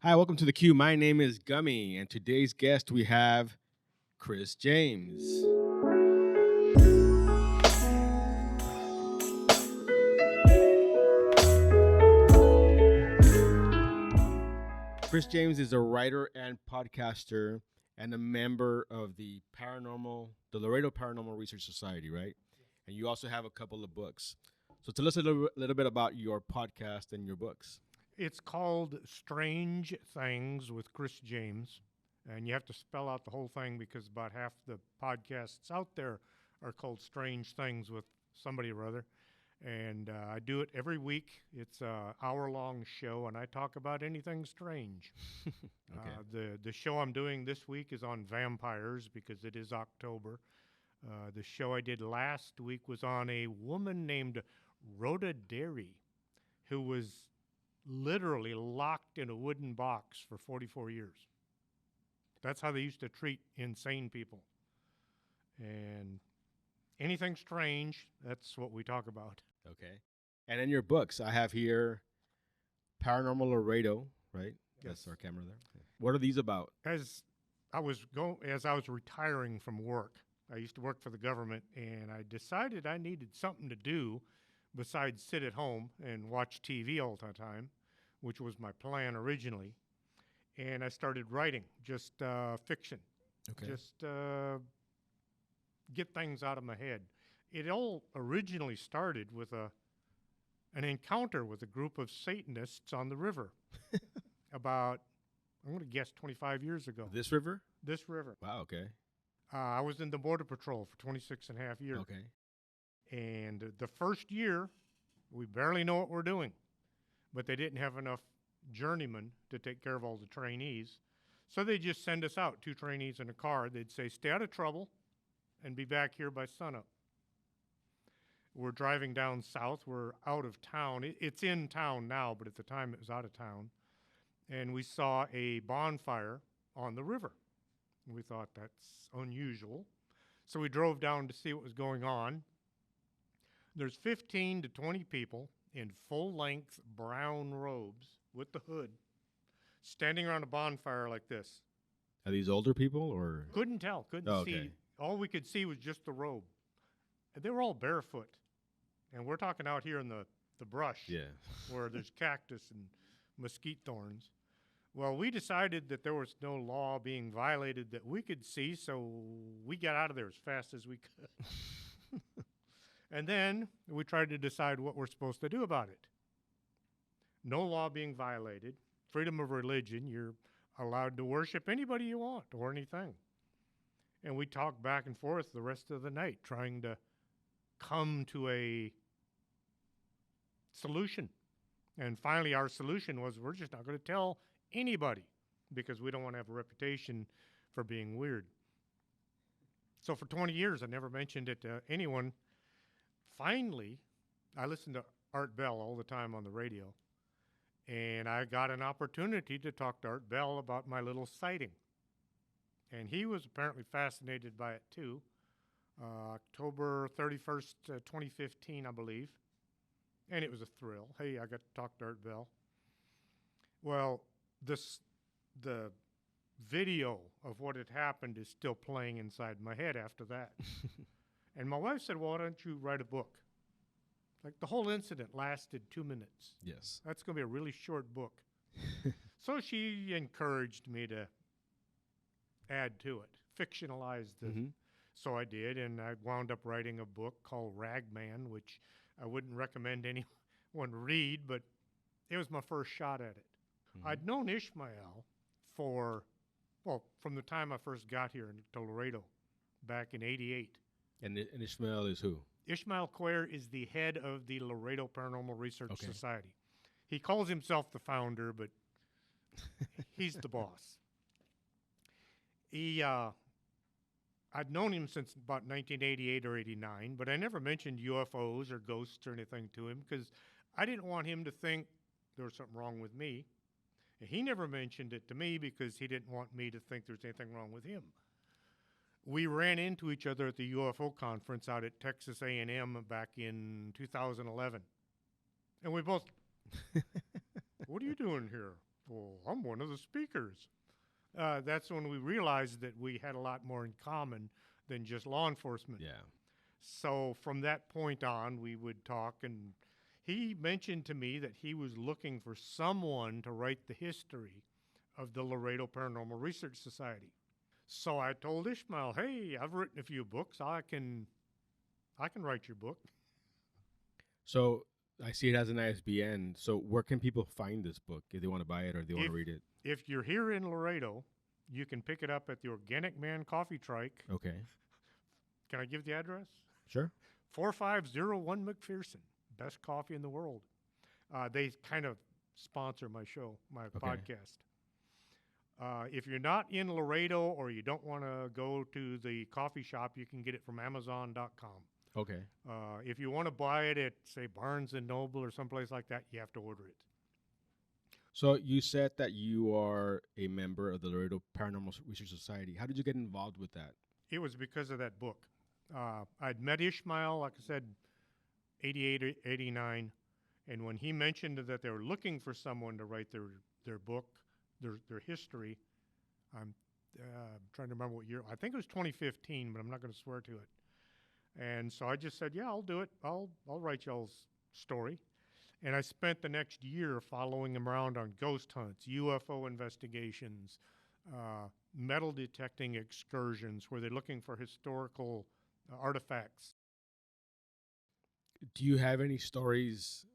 Hi, welcome to the Q. My name is Gummi, and today's guest we have Chris James. Chris James is a writer and podcaster and a member of the Laredo Paranormal Research Society, right? And you also have a couple of books. So tell us a little bit about your podcast and your books. It's called Strange Things with Chris James. And you have to spell out the whole thing because about half the podcasts out there are called Strange Things with somebody or other. And I do it every week. It's an hour-long show, and I talk about anything strange. The show I'm doing this week is on vampires because it is October. The show I did last week was on a woman named Rhoda Derry, who was literally locked in a wooden box for 44 years. That's how they used to treat insane people. And anything strange, that's what we talk about. Okay. And in your books, I have here Paranormal Laredo, right? Yes. That's our camera there. Yeah. What are these about? As I was retiring from work, I used to work for the government, and I decided I needed something to do besides sit at home and watch TV all the time, which was my plan originally. And I started writing just fiction, just get things out of my head. It all originally started with an encounter with a group of Satanists on the river about, I'm going to guess, 25 years ago. This river? This river. Wow, okay. I was in the Border Patrol for 26 and a half years. Okay. And the first year, we barely know what we're doing. But they didn't have enough journeymen to take care of all the trainees. So they just send us out, 2 trainees in a car. They'd say, stay out of trouble and be back here by sunup. We're driving down south. We're out of town. It's in town now, but at the time it was out of town. And we saw a bonfire on the river. We thought that's unusual. So we drove down to see what was going on. There's 15 to 20 people in full-length brown robes with the hood standing around a bonfire like this. Are these older people or? Couldn't tell. Couldn't see. All we could see was just the robe. And they were all barefoot. And we're talking out here in the brush where there's cactus and mesquite thorns. Well, we decided that there was no law being violated that we could see, so we got out of there as fast as we could. And then we tried to decide what we're supposed to do about it. No law being violated, freedom of religion, you're allowed to worship anybody you want or anything. And we talked back and forth the rest of the night trying to come to a solution. And finally our solution was we're just not going to tell anybody because we don't want to have a reputation for being weird. So for 20 years I never mentioned it to anyone. Finally, I listened to Art Bell all the time on the radio, and I got an opportunity to talk to Art Bell about my little sighting. And he was apparently fascinated by it too. October 31st, 2015, I believe. And it was a thrill. Hey, I got to talk to Art Bell. Well, the video of what had happened is still playing inside my head after that. And my wife said, well, why don't you write a book? Like the whole incident lasted 2 minutes. Yes. That's going to be a really short book. So she encouraged me to add to it, fictionalize the. Mm-hmm. So I did, and I wound up writing a book called Ragman, which I wouldn't recommend anyone read, but it was my first shot at it. Mm-hmm. I'd known Ishmael from the time I first got here to Laredo back in '88. And Ishmael is who? Ishmael Quare is the head of the Laredo Paranormal Research Society. He calls himself the founder, but he's the boss. I'd known him since about 1988 or 89, but I never mentioned UFOs or ghosts or anything to him because I didn't want him to think there was something wrong with me. And he never mentioned it to me because he didn't want me to think there's anything wrong with him. We ran into each other at the UFO conference out at Texas A&M back in 2011. And we both, what are you doing here? Well, I'm one of the speakers. That's when we realized that we had a lot more in common than just law enforcement. Yeah. So from that point on, we would talk, and he mentioned to me that he was looking for someone to write the history of the Laredo Paranormal Research Society. So I told Ishmael, "Hey, I've written a few books. I can write your book." So I see it has an ISBN. So where can people find this book if they want to buy it or they want If to read it? if you're here in Laredo, you can pick it up at the Organic Man Coffee Trike. Okay. Can I give the address? Sure. 4501 McPherson, best coffee in the world. They kind of sponsor my show, my podcast. If you're not in Laredo or you don't want to go to the coffee shop, you can get it from Amazon.com. Okay. If you want to buy it at, say, Barnes and Noble or someplace like that, you have to order it. So you said that you are a member of the Laredo Paranormal Research Society. How did you get involved with that? It was because of that book. I'd met Ishmael, like I said, 88 or 89. And when he mentioned that they were looking for someone to write their book, their history, I'm trying to remember what year. I think it was 2015, but I'm not going to swear to it. And so I just said, yeah, I'll do it. I'll write y'all's story. And I spent the next year following him around on ghost hunts, UFO investigations, metal detecting excursions where they're looking for historical artifacts. Do you have any stories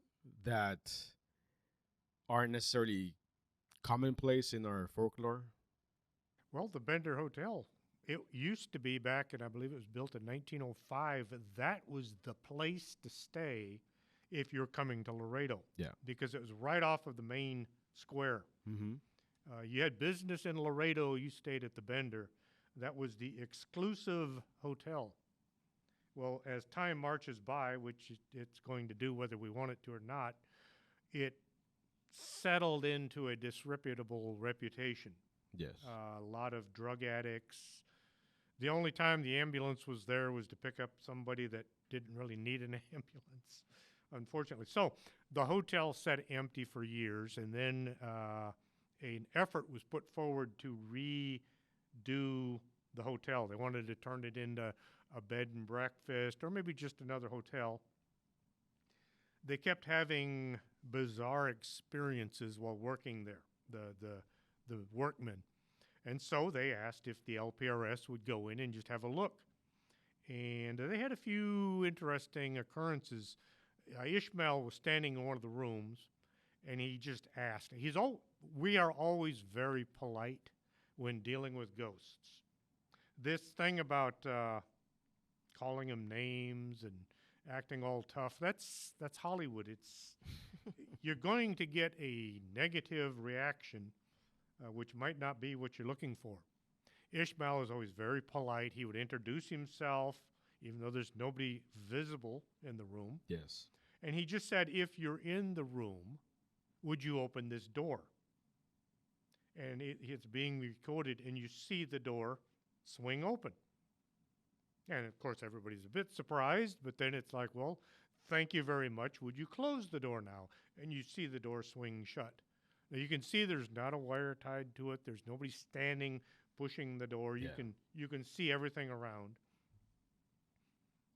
that aren't necessarily commonplace in our folklore? Well, the Bender Hotel, it used to be back, and I believe it was built in 1905. That was the place to stay if you're coming to Laredo. Yeah. Because it was right off of the main square. Mm-hmm. You had business in Laredo, you stayed at the Bender. That was the exclusive hotel. Well, as time marches by, which it's going to do whether we want it to or not, it settled into a disreputable reputation. Yes. A lot of drug addicts. The only time the ambulance was there was to pick up somebody that didn't really need an ambulance, unfortunately. So the hotel sat empty for years, and then an effort was put forward to redo the hotel. They wanted to turn it into a bed and breakfast or maybe just another hotel. They kept having bizarre experiences while working there, the workmen. And so they asked if the LPRS would go in and just have a look. And they had a few interesting occurrences. Ishmael was standing in one of the rooms, and he just asked. We are always very polite when dealing with ghosts. This thing about calling them names and acting all tough, that's Hollywood. It's you're going to get a negative reaction, which might not be what you're looking for. Ishmael is always very polite. He would introduce himself, even though there's nobody visible in the room. Yes. And he just said, if you're in the room, would you open this door? And it's being recorded, and you see the door swing open. And, of course, everybody's a bit surprised, but then it's like, well, thank you very much. Would you close the door now? And you see the door swing shut. Now, you can see there's not a wire tied to it. There's nobody standing, pushing the door. You can see everything around.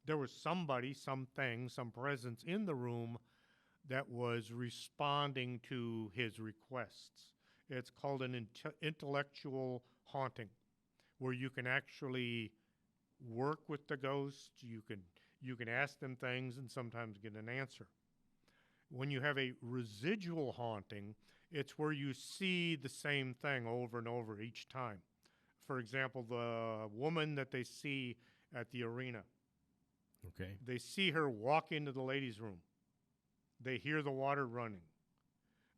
There was somebody, something, some presence in the room that was responding to his requests. It's called an intellectual haunting, where you can actually work with the ghost. You can ask them things and sometimes get an answer. When you have a residual haunting, it's where you see the same thing over and over each time. For example, the woman that they see at the arena. Okay. They see her walk into the ladies' room. They hear the water running.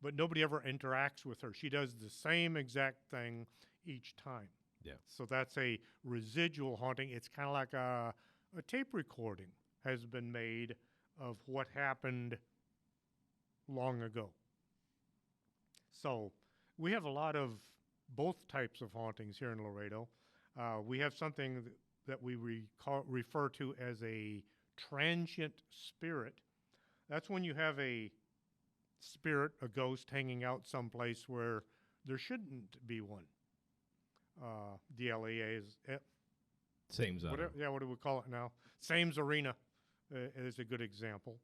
But nobody ever interacts with her. She does the same exact thing each time. Yeah. So that's a residual haunting. It's kind of like a tape recording has been made of what happened long ago. So we have a lot of both types of hauntings here in Laredo. We have something that we refer to as a transient spirit. That's when you have a spirit, a ghost hanging out someplace where there shouldn't be one. DLEA is Same zone. what do we call it now? Sames Arena is a good example.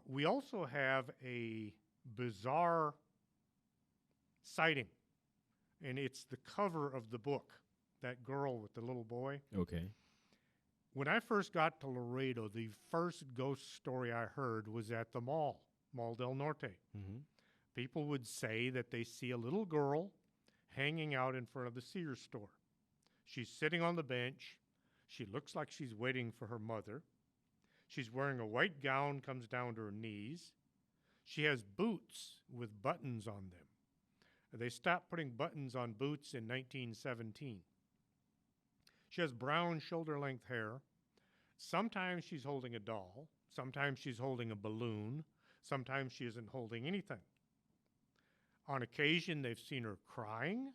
We also have a bizarre sighting, and it's the cover of the book, that girl with the little boy. Okay. When I first got to Laredo, the first ghost story I heard was at the Mall del Norte. Mm-hmm. People would say that they see a little girl hanging out in front of the Sears store. She's sitting on the bench. She looks like she's waiting for her mother. She's wearing a white gown, comes down to her knees. She has boots with buttons on them. They stopped putting buttons on boots in 1917. She has brown shoulder-length hair. Sometimes she's holding a doll. Sometimes she's holding a balloon. Sometimes she isn't holding anything. On occasion, they've seen her crying.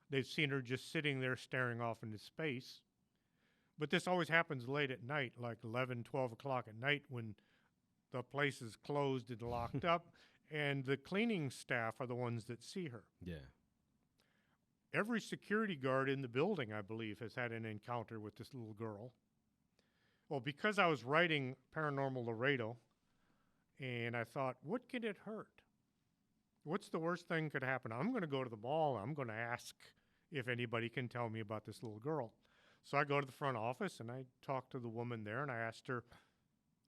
They've seen her just sitting there staring off into space. But this always happens late at night, like 11, 12 o'clock at night when the place is closed and locked up, and the cleaning staff are the ones that see her. Yeah. Every security guard in the building, I believe, has had an encounter with this little girl. Well, because I was writing Paranormal Laredo, and I thought, what could it hurt? What's the worst thing could happen? I'm going to go to the mall. I'm going to ask if anybody can tell me about this little girl. So I go to the front office, and I talk to the woman there, and I asked her,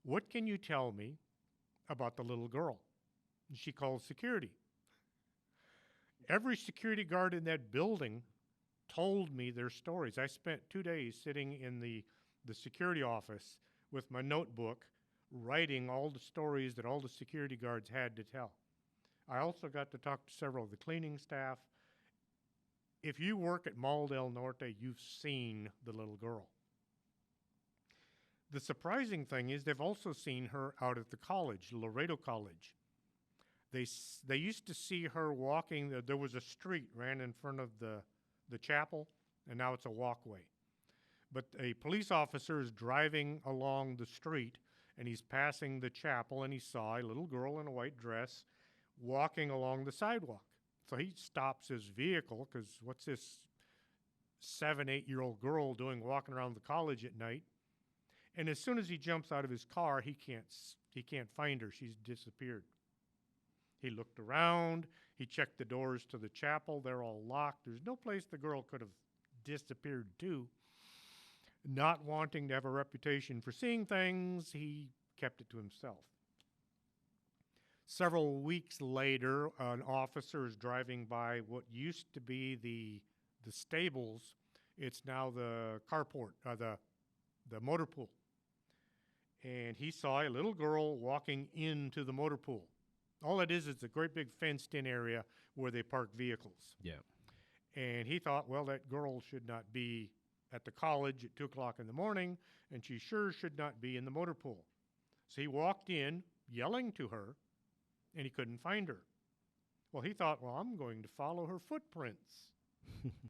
what can you tell me about the little girl? And she called security. Every security guard in that building told me their stories. I spent 2 days sitting in the security office with my notebook, writing all the stories that all the security guards had to tell. I also got to talk to several of the cleaning staff. If you work at Mall del Norte, you've seen the little girl. The surprising thing is they've also seen her out at the college, Laredo College. They used to see her walking. There was a street ran in front of the chapel, and now it's a walkway. But a police officer is driving along the street, and he's passing the chapel, and he saw a little girl in a white dress walking along the sidewalk. So he stops his vehicle, because what's this 7, 8-year-old girl doing walking around the college at night? And as soon as he jumps out of his car, he can't find her. She's disappeared. He looked around. He checked the doors to the chapel. They're all locked. There's no place the girl could have disappeared to. Not wanting to have a reputation for seeing things, he kept it to himself. Several weeks later, an officer is driving by what used to be the stables. It's now the carport, the motor pool. And he saw a little girl walking into the motor pool. All it is a great big fenced-in area where they park vehicles. Yeah. And he thought, well, that girl should not be at the college at 2 o'clock in the morning, and she sure should not be in the motor pool. So he walked in, yelling to her, and he couldn't find her. Well, he thought, well, I'm going to follow her footprints.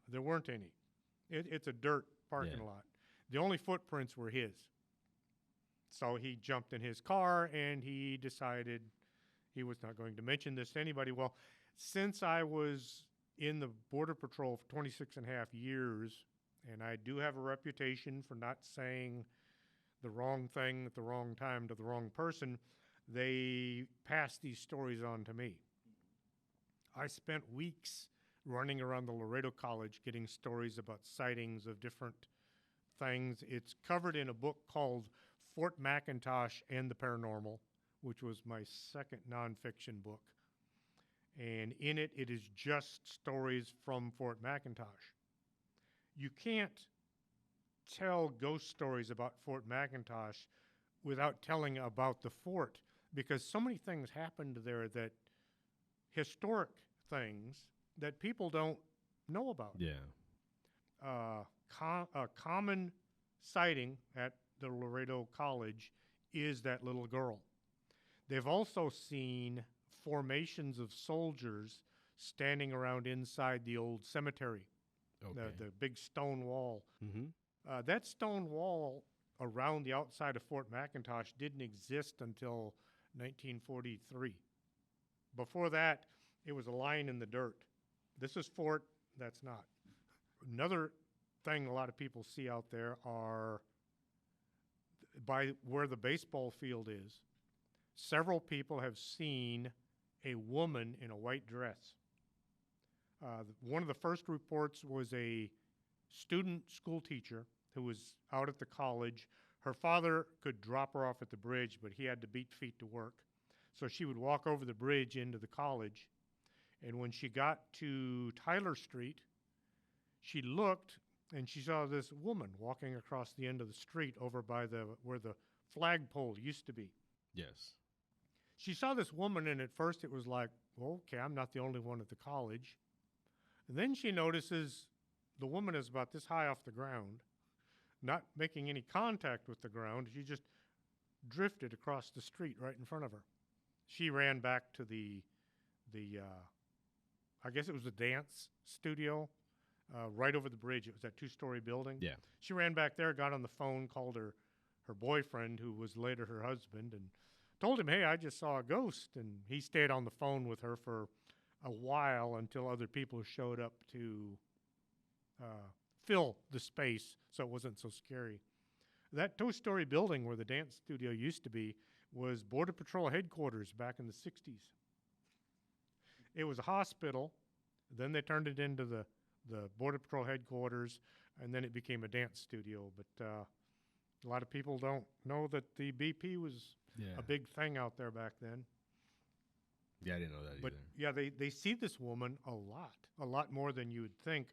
There weren't any. It's a dirt parking lot. The only footprints were his. So he jumped in his car, and he decided he was not going to mention this to anybody. Well, since I was in the Border Patrol for 26 and a half years, and I do have a reputation for not saying the wrong thing at the wrong time to the wrong person, they passed these stories on to me. I spent weeks running around the Laredo College getting stories about sightings of different things. It's covered in a book called Fort McIntosh and the Paranormal, which was my second nonfiction book. And in it, it is just stories from Fort McIntosh. You can't tell ghost stories about Fort McIntosh without telling about the fort, because so many things happened there, that historic things that people don't know about. Yeah. A common sighting at the Laredo College is that little girl. They've also seen formations of soldiers standing around inside the old cemetery, the big stone wall. Mm-hmm. That stone wall around the outside of Fort McIntosh didn't exist until 1943. Before that, it was a line in the dirt. This is Fort, that's not. Another thing a lot of people see out there are by where the baseball field is. Several people have seen a woman in a white dress. One of the first reports was a student school teacher who was out at the college. Her father could drop her off at the bridge, but he had to beat feet to work. So she would walk over the bridge into the college. And when she got to Tyler Street, she looked and she saw this woman walking across the end of the street over by where the flagpole used to be. Yes. She saw this woman, and at first it was like, well, okay, I'm not the only one at the college. And then she notices the woman is about this high off the ground, not making any contact with the ground. She just drifted across the street right in front of her. She ran back to the I guess it was the dance studio right over the bridge. It was that 2-story building. Yeah. She ran back there, got on the phone, called her boyfriend, who was later her husband, and told him, hey, I just saw a ghost. And he stayed on the phone with her for a while until other people showed up to fill the space so it wasn't so scary. That 2-story building where the dance studio used to be was Border Patrol headquarters back in the 60s. It was a hospital. Then they turned it into the Border Patrol headquarters, and then it became a dance studio. But a lot of people don't know that the BP was a big thing out there back then. Yeah, I didn't know that But either. yeah, they see this woman a lot more than you would think.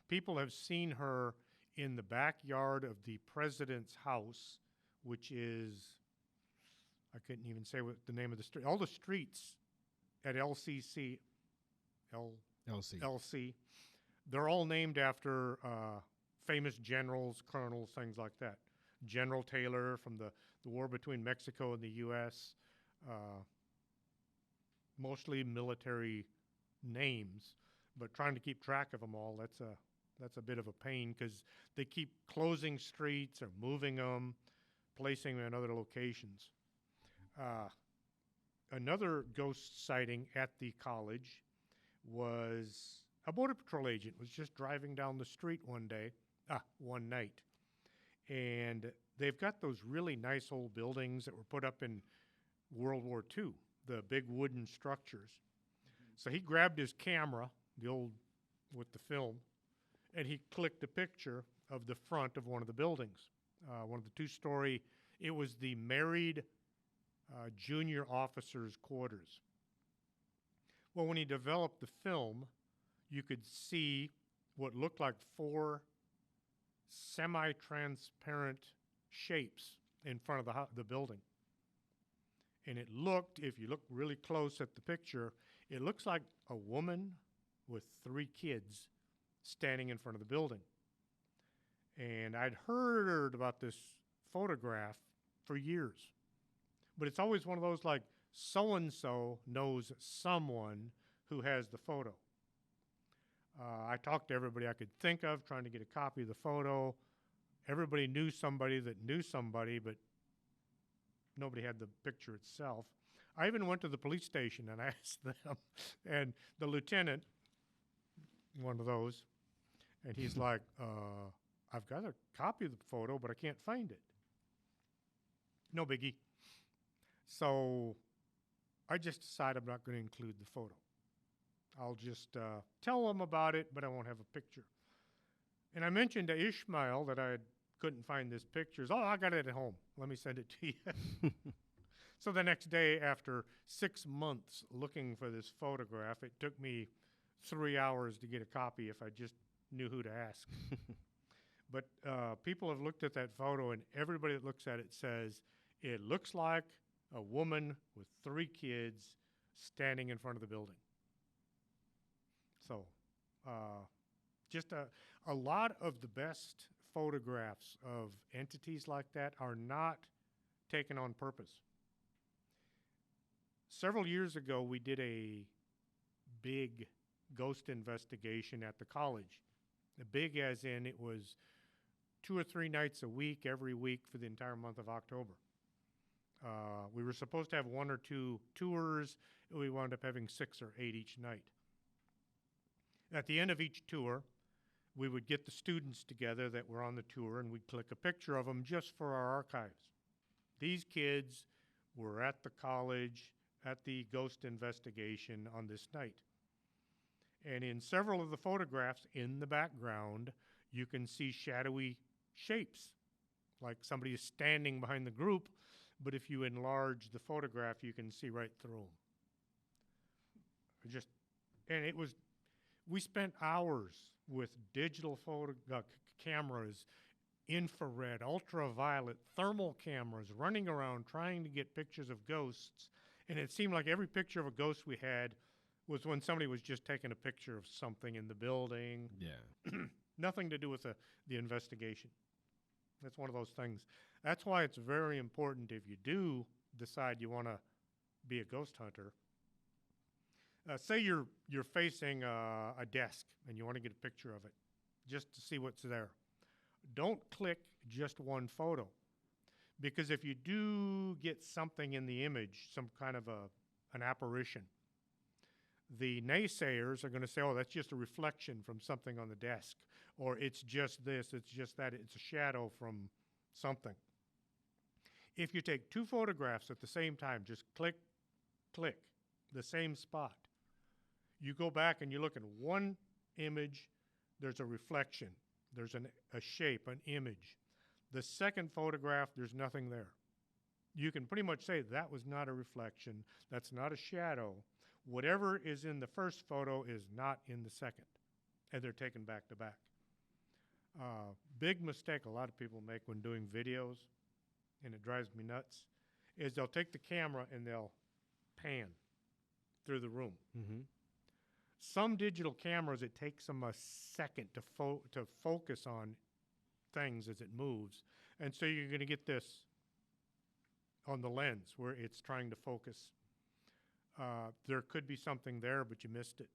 People have seen her in the backyard of the president's house, which is, I couldn't even say what the name of the street. All the streets at LCC, LC, they're all named after famous generals, colonels, things like that. General Taylor from the war between Mexico and the U.S., mostly military names, but trying to keep track of them all, that's a bit of a pain because they keep closing streets or moving them, placing them in other locations. Another ghost sighting at the college was a Border Patrol agent was just driving down the street one night. And they've got those really nice old buildings that were put up in World War II, the big wooden structures. So he grabbed his camera, the old with the film, and he clicked a picture of the front of one of the buildings, one of the 2-story. It was the married junior officers' quarters. Well, when he developed the film, you could see what looked like 4 semi-transparent shapes in front of the building. And it looked, if you look really close at the picture, it looks like a woman with 3 kids standing in front of the building. And I'd heard about this photograph for years. But it's always one of those like, so-and-so knows someone who has the photo. I talked to everybody I could think of, trying to get a copy of the photo. Everybody knew somebody that knew somebody, but nobody had the picture itself. I even went to the police station and asked them, and the lieutenant, one of those, and he's like, I've got a copy of the photo, but I can't find it. No biggie. So I just decided I'm not going to include the photo. I'll just tell them about it, but I won't have a picture. And I mentioned to Ishmael that I couldn't find this picture. Oh, I got it at home. Let me send it to you. So the next day, after 6 months looking for this photograph, it took me 3 hours to get a copy if I just knew who to ask. But people have looked at that photo, and everybody that looks at it says, it looks like a woman with 3 kids standing in front of the building. So just a lot of the best photographs of entities like that are not taken on purpose. Several years ago, we did a big ghost investigation at the college. The big as in it was 2 or 3 nights a week, every week for the entire month of October. We were supposed to have 1 or 2 tours. We wound up having 6 or 8 each night. At the end of each tour, we would get the students together that were on the tour, and we'd click a picture of them just for our archives. These kids were at the college at the ghost investigation on this night. And in several of the photographs in the background, you can see shadowy shapes, like somebody is standing behind the group, but if you enlarge the photograph, you can see right through them. And it was, we spent hours with digital cameras, infrared, ultraviolet, thermal cameras, running around trying to get pictures of ghosts. And it seemed like every picture of a ghost we had was when somebody was just taking a picture of something in the building. Yeah. Nothing to do with the investigation. That's one of those things. That's why it's very important, if you do decide you want to be a ghost hunter. Say you're facing a desk and you want to get a picture of it, just to see what's there. Don't click just one photo, because if you do get something in the image, some kind of an apparition, the naysayers are going to say, oh, that's just a reflection from something on the desk, or it's just this, it's just that, it's a shadow from something. If you take 2 photographs at the same time, just click, click, the same spot, you go back and you look at one image, there's a reflection, there's a shape, an image. The second photograph, there's nothing there. You can pretty much say that was not a reflection, that's not a shadow. Whatever is in the first photo is not in the second, and they're taken back to back. Big mistake a lot of people make when doing videos, and it drives me nuts, is they'll take the camera and they'll pan through the room. Mm-hmm. Some digital cameras, it takes them a second to focus on things as it moves, and so you're going to get this on the lens where it's trying to focus. There could be something there, but you missed it,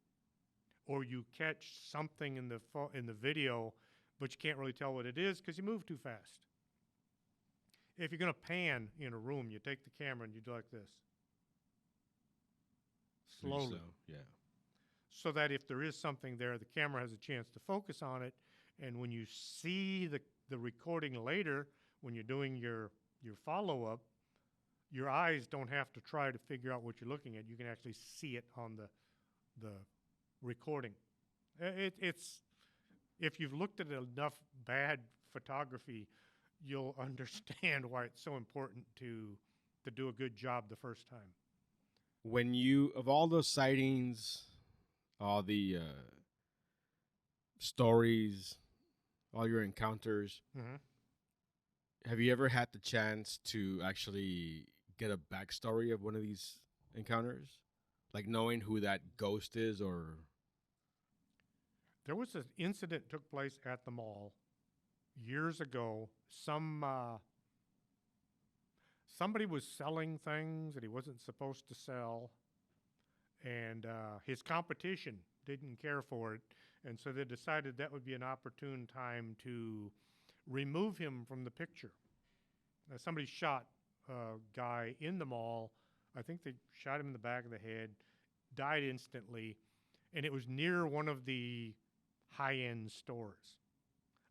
or you catch something in the video, but you can't really tell what it is because you move too fast. If you're going to pan in a room, you take the camera and you do like this, slowly, So, yeah. so that if there is something there, the camera has a chance to focus on it, and when you see the recording later, when you're doing your follow-up, your eyes don't have to try to figure out what you're looking at. You can actually see it on the recording. It's if you've looked at enough bad photography, you'll understand why it's so important to do a good job the first time. When you, of all those sightings, all the stories, all your encounters, Mm-hmm. have you ever had the chance to actually get a backstory of one of these encounters? Like knowing who that ghost is, or... There was an incident took place at the mall years ago. Somebody was selling things that he wasn't supposed to sell, and his competition didn't care for it, and so they decided that would be an opportune time to remove him from the picture. Somebody shot a guy in the mall. I think they shot him in the back of the head, died instantly, and it was near one of the high-end stores.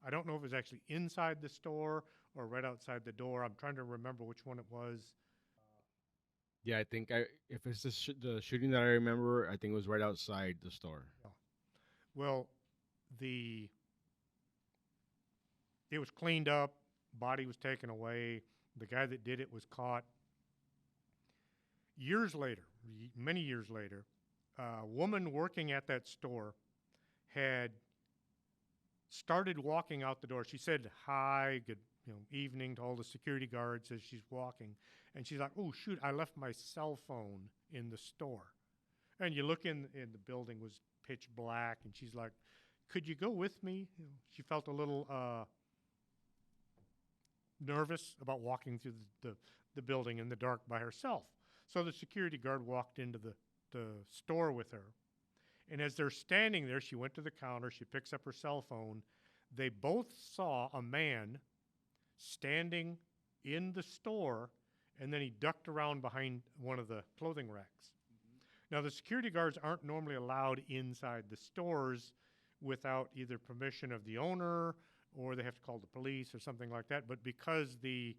I don't know if it was actually inside the store or right outside the door. I'm trying to remember which one it was. Yeah, I think if it's the shooting that I remember, I think it was right outside the store. Well, it was cleaned up, body was taken away, the guy that did it was caught. Years later, many years later, a woman working at that store had started walking out the door. She said hi, good evening to all the security guards as she's walking, and she's like, oh shoot, I left my cell phone in the store. And you look in the building was pitch black, and she's like, could you go with me? She felt a little nervous about walking through the building in the dark by herself. So the security guard walked into the store with her. And as they're standing there, she went to the counter, she picks up her cell phone. They both saw a man standing in the store, and then he ducked around behind one of the clothing racks. Now, the security guards aren't normally allowed inside the stores without either permission of the owner or they have to call the police or something like that. But because the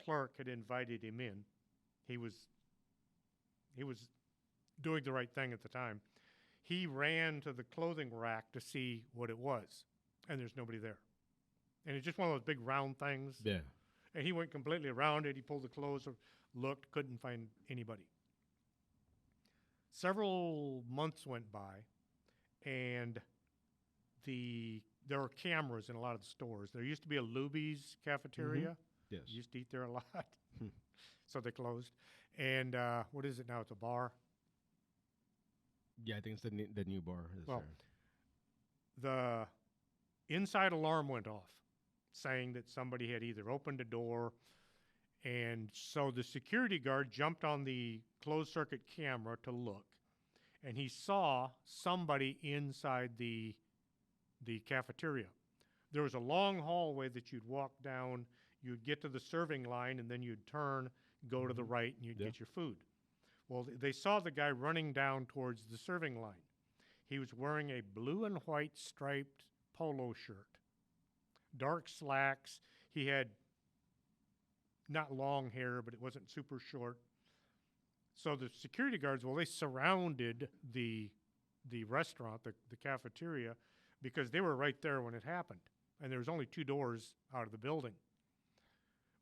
clerk had invited him in, he was doing the right thing at the time. He ran to the clothing rack to see what it was, and there's nobody there. And it's just one of those big round things. Yeah. And he went completely around it. He pulled the clothes, looked, couldn't find anybody. Several months went by, and there were cameras in a lot of the stores. There used to be a Luby's cafeteria. Yes. You used to eat there a lot. So they closed. And what is it now? It's a bar. Yeah, I think it's the new bar. Well, the inside alarm went off, saying that somebody had either opened a door, and so the security guard jumped on the closed circuit camera to look, and he saw somebody inside the cafeteria. There was a long hallway that you'd walk down, you'd get to the serving line, and then you'd turn, go to the right, and you'd get your food. Well, they saw the guy running down towards the serving line. He was wearing a blue and white striped polo shirt, dark slacks. He had not long hair, but it wasn't super short. So the security guards, well, they surrounded the restaurant, the cafeteria, because they were right there when it happened. And there was only 2 doors out of the building.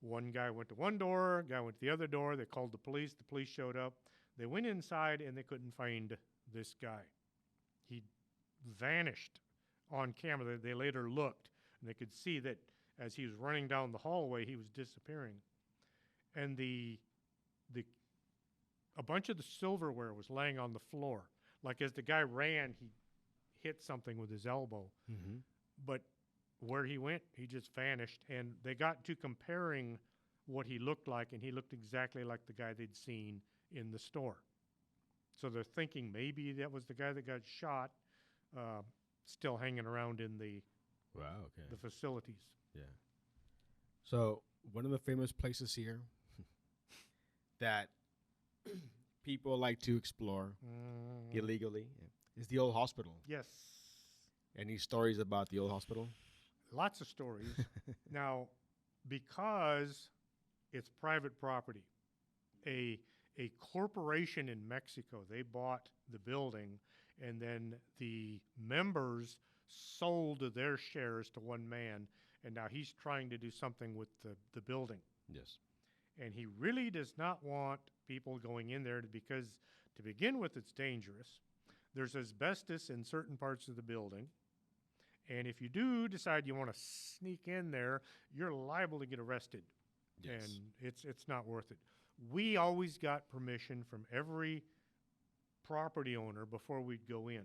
One guy went to one door, guy went to the other door. They called the police. The police showed up. They went inside, and they couldn't find this guy. He vanished on camera. They later looked, and they could see that as he was running down the hallway, he was disappearing. And a bunch of the silverware was laying on the floor. Like as the guy ran, he hit something with his elbow. But where he went, he just vanished. And they got to comparing what he looked like, and he looked exactly like the guy they'd seen in the store. So they're thinking maybe that was the guy that got shot, still hanging around in the facilities. Yeah. So one of the famous places here that people like to explore illegally is the old hospital. Yes. Any stories about the old hospital? Lots of stories. Now, because it's private property, a corporation in Mexico, they bought the building, and then the members sold their shares to one man, and now he's trying to do something with the building. Yes. And he really does not want people going in there because, to begin with, it's dangerous. There's asbestos in certain parts of the building. And if you do decide you want to sneak in there, you're liable to get arrested. Yes. And it's not worth it. We always got permission from every property owner before we'd go in.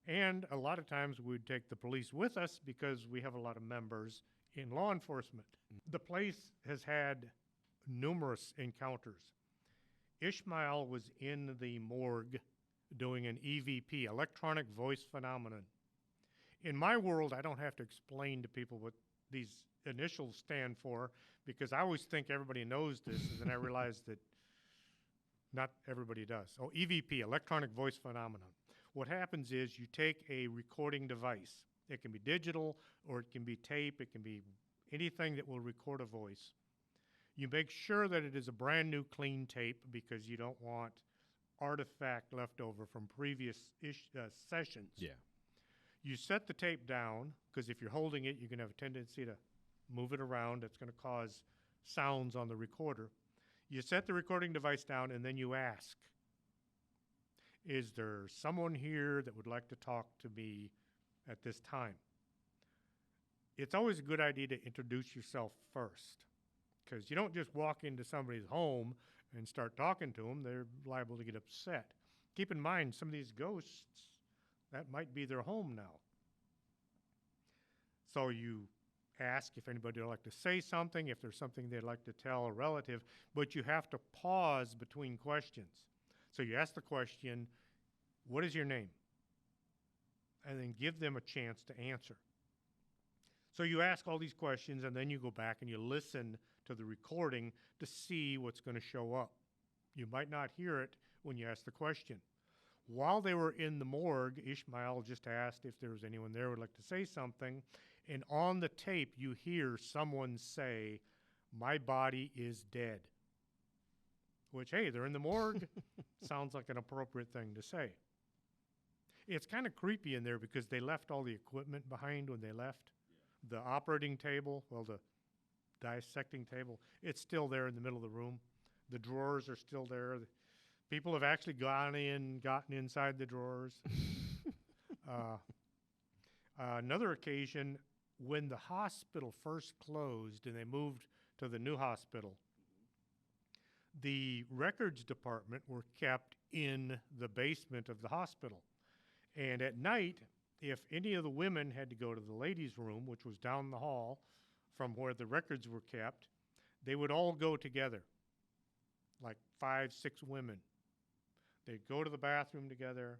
And a lot of times we'd take the police with us because we have a lot of members in law enforcement. The place has had numerous encounters. Ishmael was in the morgue doing an EVP, electronic voice phenomenon. In my world, I don't have to explain to people what these initials stand for because I always think everybody knows this, and then I realize that not everybody does. Oh, EVP, electronic voice phenomenon. What happens is you take a recording device. It can be digital or it can be tape. It can be anything that will record a voice. You make sure that it is a brand new clean tape because you don't want artifact left over from previous sessions. Yeah. You set the tape down because if you're holding it, you're going to have a tendency to move it around. It's going to cause sounds on the recorder. You set the recording device down and then you ask, is there someone here that would like to talk to me at this time? It's always a good idea to introduce yourself first because you don't just walk into somebody's home and start talking to them. They're liable to get upset. Keep in mind, some of these ghosts, that might be their home now. So you ask if anybody would like to say something, if there's something they'd like to tell a relative, but you have to pause between questions. So you ask the question, what is your name? And then give them a chance to answer. So you ask all these questions, and then you go back and you listen to the recording to see what's going to show up. You might not hear it when you ask the question. While they were in the morgue, Ishmael just asked if there was anyone there who would like to say something. And on the tape, you hear someone say, "My body is dead." Which, hey, they're in the morgue. Sounds like an appropriate thing to say. It's kind of creepy in there because they left all the equipment behind when they left. The operating table, well, the dissecting table, it's still there in the middle of the room. The drawers are still there. People have actually gotten inside the drawers. Another occasion, when the hospital first closed and they moved to the new hospital, the records department were kept in the basement of the hospital. And at night, if any of the women had to go to the ladies' room, which was down the hall from where the records were kept, they would all go together, like 5, 6 women. They'd go to the bathroom together.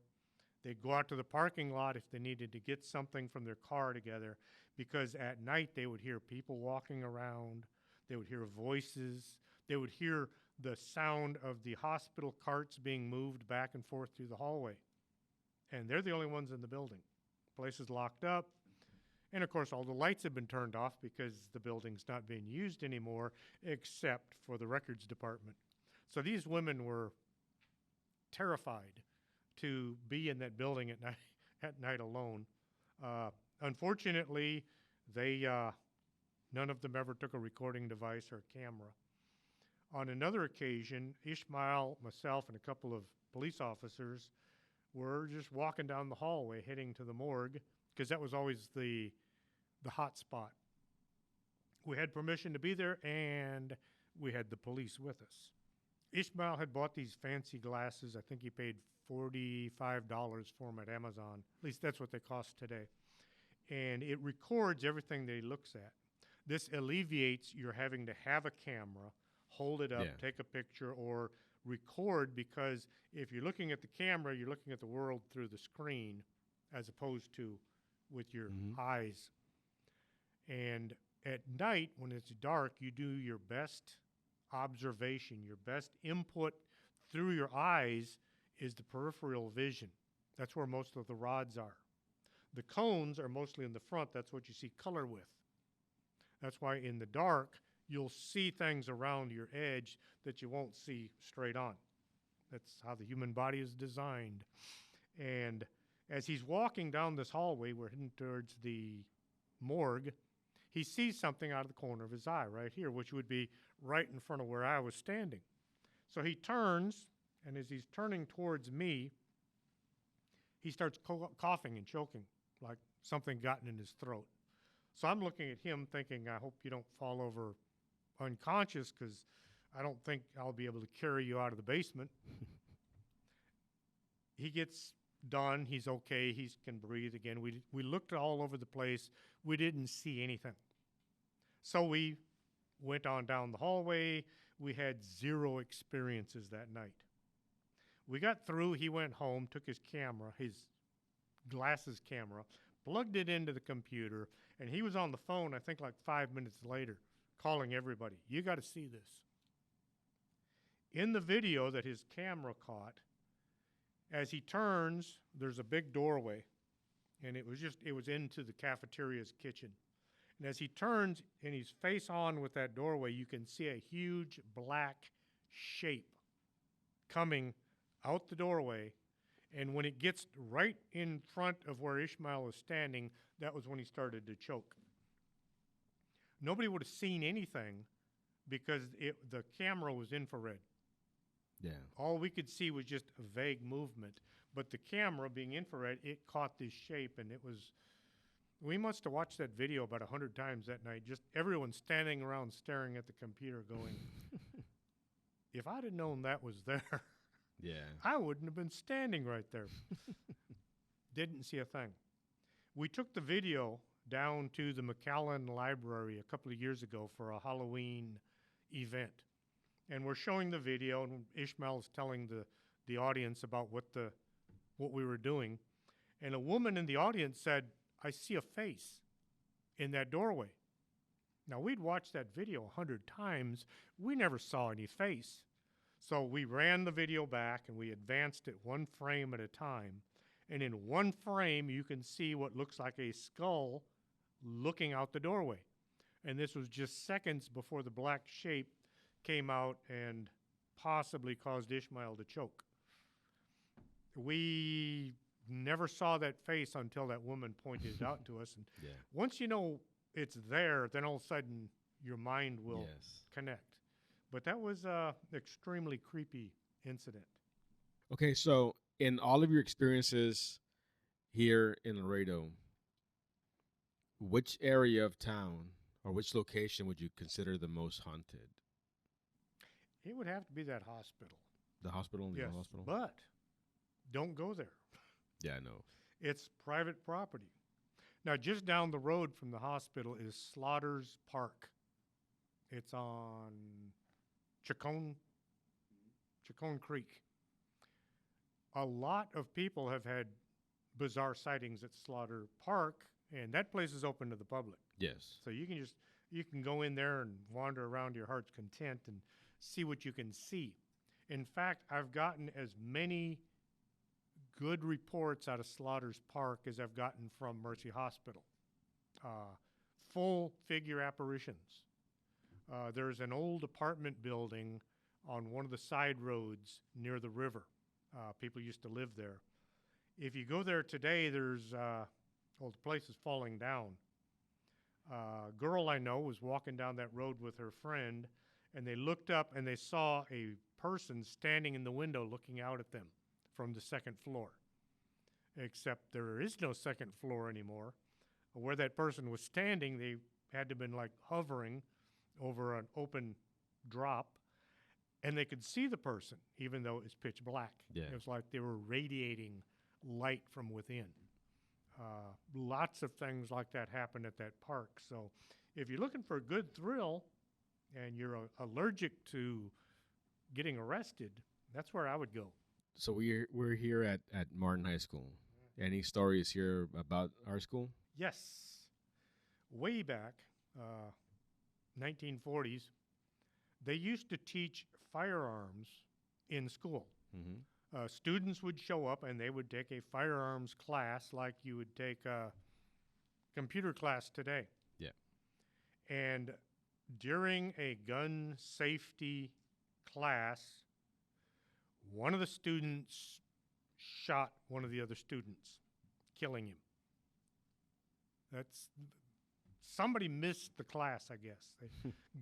They'd go out to the parking lot if they needed to get something from their car together, because at night they would hear people walking around. They would hear voices. They would hear the sound of the hospital carts being moved back and forth through the hallway. And they're the only ones in the building. Place is locked up. And of course, all the lights have been turned off because the building's not being used anymore, except for the records department. So these women were terrified to be in that building at night alone. Unfortunately, none of them ever took a recording device or a camera. On another occasion, Ishmael, myself, and a couple of police officers were just walking down the hallway heading to the morgue, because that was always the hot spot. We had permission to be there, and we had the police with us. Ishmael had bought these fancy glasses. I think he paid $45 for them at Amazon. At least that's what they cost today. And it records everything that he looks at. This alleviates your having to have a camera, hold it up, take a picture, or record, because if you're looking at the camera, you're looking at the world through the screen as opposed to with your eyes. And at night, when it's dark, you do your best observation, your best input through your eyes is the peripheral vision. That's where most of the rods are. The cones are mostly in the front. That's what you see color with. That's why in the dark, you'll see things around your edge that you won't see straight on. That's how the human body is designed. And as he's walking down this hallway, we're heading towards the morgue, he sees something out of the corner of his eye right here, which would be right in front of where I was standing. So he turns, and as he's turning towards me, he starts coughing and choking, like something gotten in his throat. So I'm looking at him thinking, I hope you don't fall over unconscious, because I don't think I'll be able to carry you out of the basement. He gets done. He's okay. He can breathe again. We looked all over the place. We didn't see anything. So we went on down the hallway. We had 0 experiences that night. We got through. He went home, took his camera, his glasses camera, plugged it into the computer, and he was on the phone, I think like 5 minutes later, calling everybody. You got to see this. In the video that his camera caught, as he turns, there's a big doorway, and it was into the cafeteria's kitchen. And as he turns and he's face on with that doorway, you can see a huge black shape coming out the doorway. And when it gets right in front of where Ishmael was standing, that was when he started to choke. Nobody would have seen anything because the camera was infrared. Yeah. All we could see was just a vague movement. But the camera, being infrared, it caught this shape, and it was... We must have watched that video about 100 times that night, just everyone standing around staring at the computer going, if I'd have known that was there, I wouldn't have been standing right there. Didn't see a thing. We took the video down to the McAllen Library a couple of years ago for a Halloween event. And we're showing the video, and Ishmael's telling the audience about what we were doing. And a woman in the audience said, I see a face in that doorway. Now, we'd watched that video 100 times. We never saw any face. So we ran the video back and we advanced it one frame at a time. And in one frame, you can see what looks like a skull looking out the doorway. And this was just seconds before the black shape came out and possibly caused Ishmael to choke. We never saw that face until that woman pointed it out to us. And Yeah. once you know it's there, then all of a sudden your mind will Yes. connect. But that was an extremely creepy incident. Okay, so in all of your experiences here in Laredo, which area of town or which location would you consider the most haunted? It would have to be that hospital. The hospital? The Yes, hospital? but don't go there. Yeah, I know. It's private property. Now, just down the road from the hospital is Slaughter's Park. It's on Chacon Creek. A lot of people have had bizarre sightings at Slaughter Park, and that place is open to the public. Yes. So you can go in there and wander around to your heart's content and see what you can see. In fact, I've gotten as many good reports out of Slaughter's Park as I've gotten from Mercy Hospital. Full figure apparitions. There's an old apartment building on one of the side roads near the river. People used to live there. If you go there today, there's, the place is falling down. A girl I know was walking down that road with her friend, and they looked up and they saw a person standing in the window looking out at them from the second floor. Except there is no second floor anymore. Where that person was standing, they had to have been like hovering over an open drop, and they could see the person, even though it was pitch black. Yeah. It was like they were radiating light from within. Lots of things like that happen at that park. So if you're looking for a good thrill and you're allergic to getting arrested, that's where I would go. So we're here at Martin High School. Any stories here about our school? Yes. Way back, 1940s, they used to teach firearms in school. Mm-hmm. Students would show up and they would take a firearms class like you would take a computer class today. Yeah. And during a gun safety class, one of the students shot one of the other students, killing him. Somebody missed the class, I guess.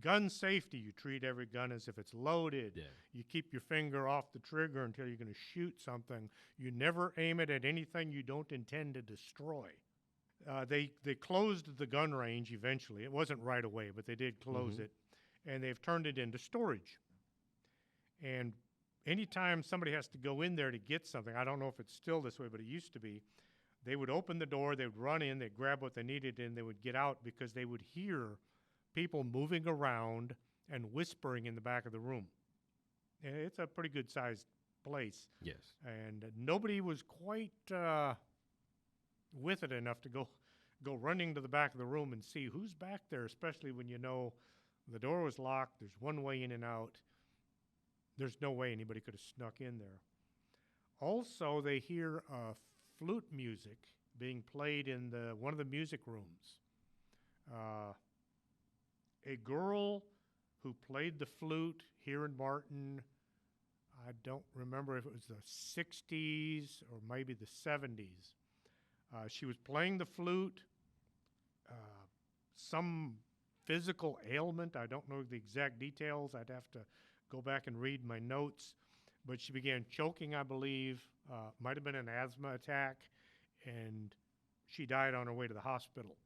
Gun safety, you treat every gun as if it's loaded. Yeah. You keep your finger off the trigger until you're going to shoot something. You never aim it at anything you don't intend to destroy. They closed the gun range eventually. It wasn't right away, but they did close it. And they've turned it into storage. And anytime somebody has to go in there to get something, I don't know if it's still this way, but it used to be, they would open the door, they would run in, they'd grab what they needed, and they would get out because they would hear people moving around and whispering in the back of the room. And it's a pretty good-sized place. Yes. And nobody was quite with it enough to go running to the back of the room and see who's back there, especially when you know the door was locked, there's one way in and out. There's no way anybody could have snuck in there. Also, they hear flute music being played in one of the music rooms. A girl who played the flute here in Martin, I don't remember if it was the 60s or maybe the 70s. She was playing the flute. Some physical ailment, I don't know the exact details. I'd have to go back and read my notes. But she began choking, I believe. Might have been an asthma attack, and she died on her way to the hospital.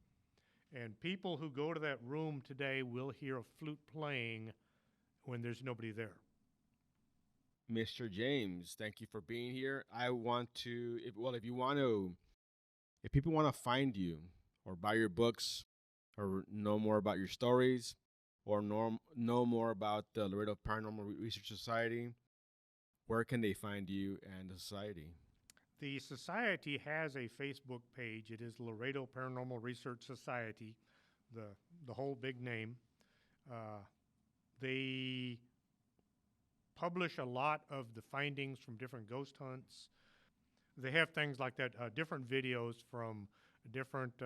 And people who go to that room today will hear a flute playing when there's nobody there. Mr. James, thank you for being here. I want to, if people want to find you or buy your books or know more about your stories or know more about the Laredo Paranormal Research Society, where can they find you and the society? The society has a Facebook page. It is Laredo Paranormal Research Society. the whole big name. They publish a lot of the findings from different ghost hunts. They have things like that, different videos from different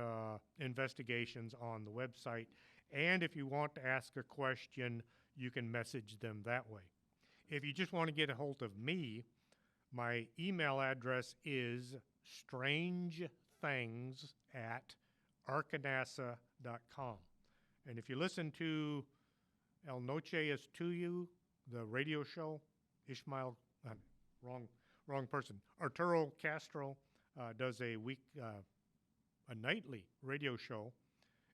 investigations on the website. And if you want to ask a question, you can message them that way. If you just want to get a hold of me, my email address is strangethings@arcanasa.com. And if you listen to El Noche es Tuyo, the radio show, Ishmael, wrong person, Arturo Castro does a nightly radio show,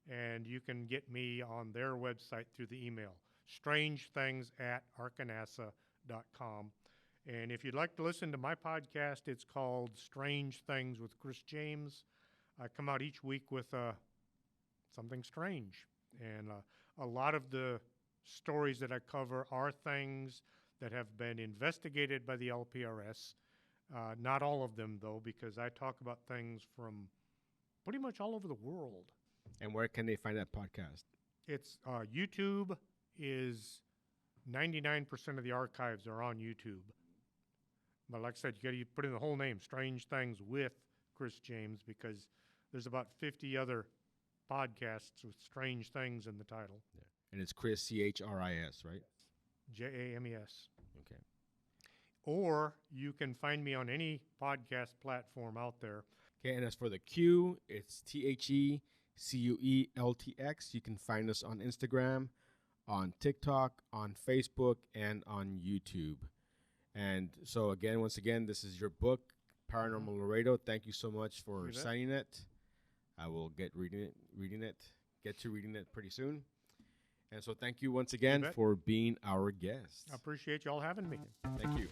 and you can get me on their website through the email, strangethings@arcanasa.com. And if you'd like to listen to my podcast, it's called Strange Things with Chris James. I come out each week with something strange. And a lot of the stories that I cover are things that have been investigated by the LPRS. Not all of them, though, because I talk about things from pretty much all over the world. And where can they find that podcast? It's YouTube is 99% of the archives are on YouTube. But like I said, you got to put in the whole name, Strange Things with Chris James, because there's about 50 other podcasts with strange things in the title. Yeah. And it's Chris, Chris, right? James. Okay. Or you can find me on any podcast platform out there. Okay, and as for the Q, it's TheCueltx. You can find us on Instagram, on TikTok, on Facebook, and on YouTube. And so again, once again, this is your book, Paranormal Laredo. Thank you so much for signing it. I will get to reading it pretty soon. And so thank you once again for being our guest. I appreciate y'all having me. Thank you.